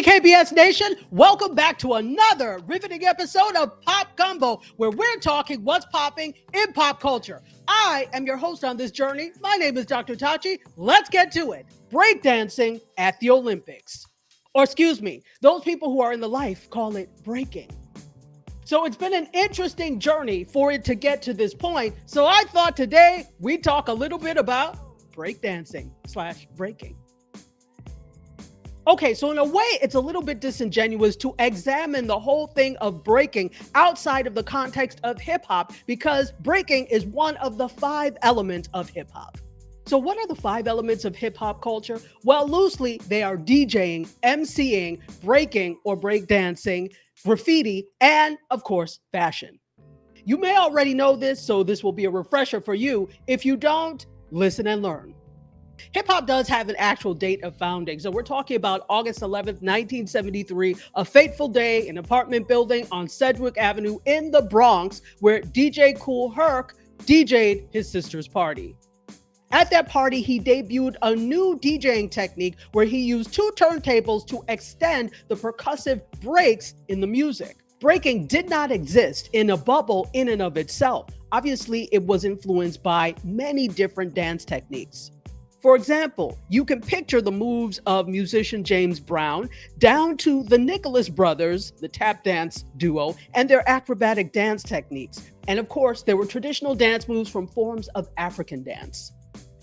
TBKS Nation, welcome back to another riveting episode of Pop Gumbo, where we're talking what's popping in pop culture. I am your host on this journey. My name is Dr. Tachi. Let's get to it. Breakdancing at the Olympics. Or excuse me, those people who are in the life call it breaking. So it's been an interesting journey for it to get to this point. So I thought today we'd talk a little bit about breakdancing/breaking. Okay, so in a way, it's a little bit disingenuous to examine the whole thing of breaking outside of the context of hip hop, because breaking is one of the 5 elements of hip hop. So what are the 5 elements of hip hop culture? Well, loosely, they are DJing, MCing, breaking or breakdancing, graffiti, and of course, fashion. You may already know this, so this will be a refresher for you. If you don't, listen and learn. Hip-hop does have an actual date of founding. So we're talking about August 11th, 1973, a fateful day in an apartment building on Sedgwick Avenue in the Bronx, where DJ Kool Herc DJ'd his sister's party. At that party, he debuted a new DJing technique where he used 2 turntables to extend the percussive breaks in the music. Breaking did not exist in a bubble in and of itself. Obviously, it was influenced by many different dance techniques. For example, you can picture the moves of musician James Brown down to the Nicholas brothers, the tap dance duo, and their acrobatic dance techniques. And of course, there were traditional dance moves from forms of African dance.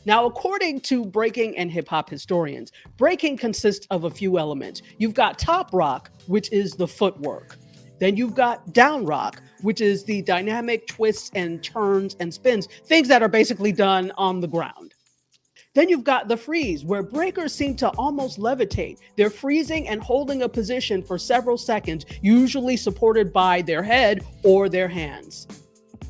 Now, according to breaking and hip hop historians, breaking consists of a few elements. You've got top rock, which is the footwork. Then you've got down rock, which is the dynamic twists and turns and spins, things that are basically done on the ground. Then you've got the freeze, where breakers seem to almost levitate. They're freezing and holding a position for several seconds, usually supported by their head or their hands.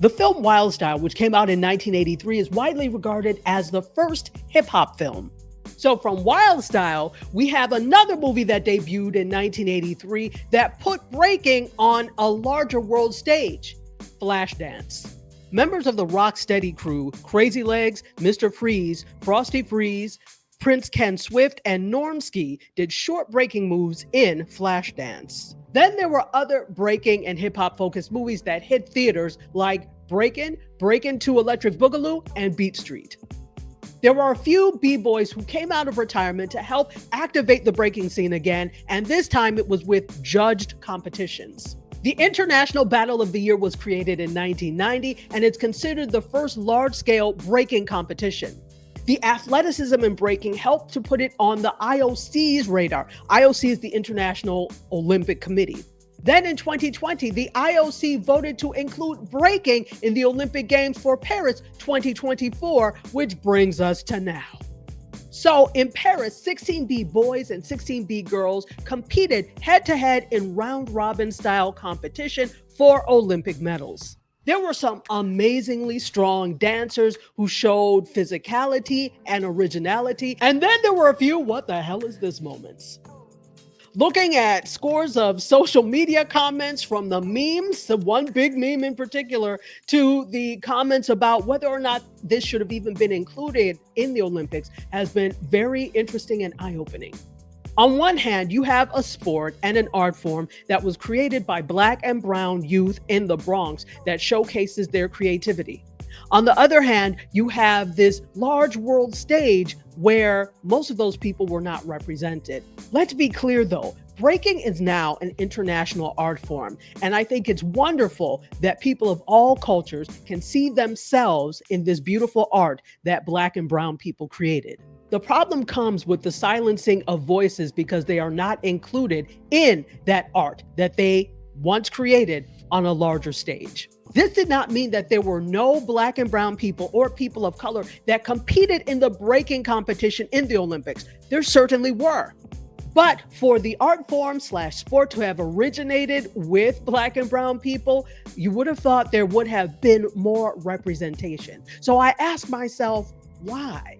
The film Wild Style, which came out in 1983, is widely regarded as the first hip-hop film. So from Wild Style, we have another movie that debuted in 1983 that put breaking on a larger world stage, Flashdance. Members of the Rocksteady crew, Crazy Legs, Mr. Freeze, Frosty Freeze, Prince Ken Swift, and Normski did short breaking moves in Flashdance. Then there were other breaking and hip-hop focused movies that hit theaters like Breakin', Breakin' 2 Electric Boogaloo, and Beat Street. There were a few b-boys who came out of retirement to help activate the breaking scene again, and this time it was with judged competitions. The International Battle of the Year was created in 1990, and it's considered the first large-scale breaking competition. The athleticism in breaking helped to put it on the IOC's radar. IOC is the International Olympic Committee. Then in 2020, the IOC voted to include breaking in the Olympic Games for Paris 2024, which brings us to now. So in Paris, 16B boys and 16B girls competed head-to-head in round-robin style competition for Olympic medals. There were some amazingly strong dancers who showed physicality and originality, and then there were a few "what the hell is this" moments. Looking at scores of social media comments, from the memes, the one big meme in particular, to the comments about whether or not this should have even been included in the Olympics, has been very interesting and eye-opening. On one hand, you have a sport and an art form that was created by Black and brown youth in the Bronx that showcases their creativity. On the other hand, you have this large world stage where most of those people were not represented. Let's be clear though, breaking is now an international art form, and I think it's wonderful that people of all cultures can see themselves in this beautiful art that Black and brown people created. The problem comes with the silencing of voices because they are not included in that art that they once created on a larger stage. This did not mean that there were no Black and brown people or people of color that competed in the breaking competition in the Olympics. There certainly were. But for the art form / sport to have originated with Black and brown people, you would have thought there would have been more representation. So I asked myself, why?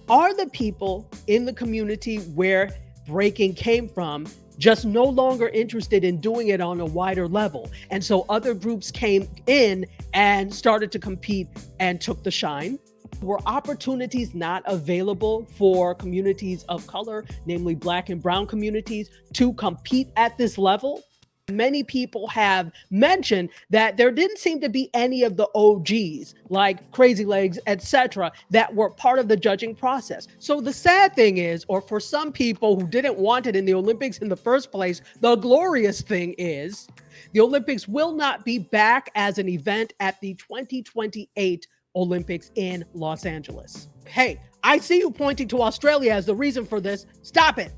Are the people in the community where breaking came from just no longer interested in doing it on a wider level? And so other groups came in and started to compete and took the shine? Were opportunities not available for communities of color, namely Black and Brown communities, to compete at this level? Many people have mentioned that there didn't seem to be any of the OGs like Crazy Legs, etc., that were part of the judging process. So the sad thing is, or for some people who didn't want it in the Olympics in the first place, the glorious thing is the Olympics will not be back as an event at the 2028 Olympics in Los Angeles. Hey, I see you pointing to Australia as the reason for this. Stop it.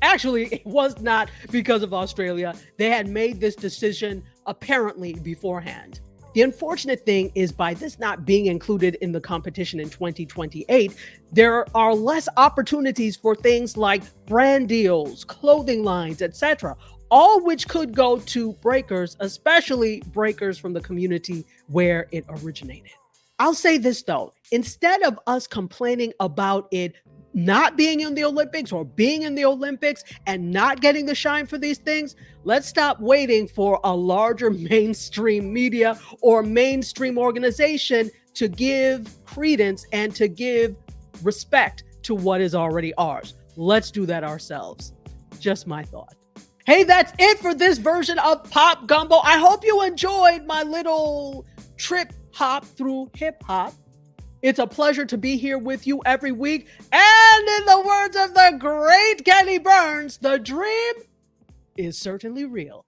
Actually, it was not because of Australia. They had made this decision apparently beforehand. The unfortunate thing is, by this not being included in the competition in 2028, there are less opportunities for things like brand deals, clothing lines, etc., all which could go to breakers, especially breakers from the community where it originated. I'll say this though, instead of us complaining about it not being in the Olympics or being in the Olympics and not getting the shine for these things, let's stop waiting for a larger mainstream media or mainstream organization to give credence and to give respect to what is already ours. Let's do that ourselves. Just my thought. Hey, that's it for this version of Pop Gumbo. I hope you enjoyed my little trip hop through hip hop. It's a pleasure to be here with you every week. And in the words of the great Kenny Burns, the dream is certainly real.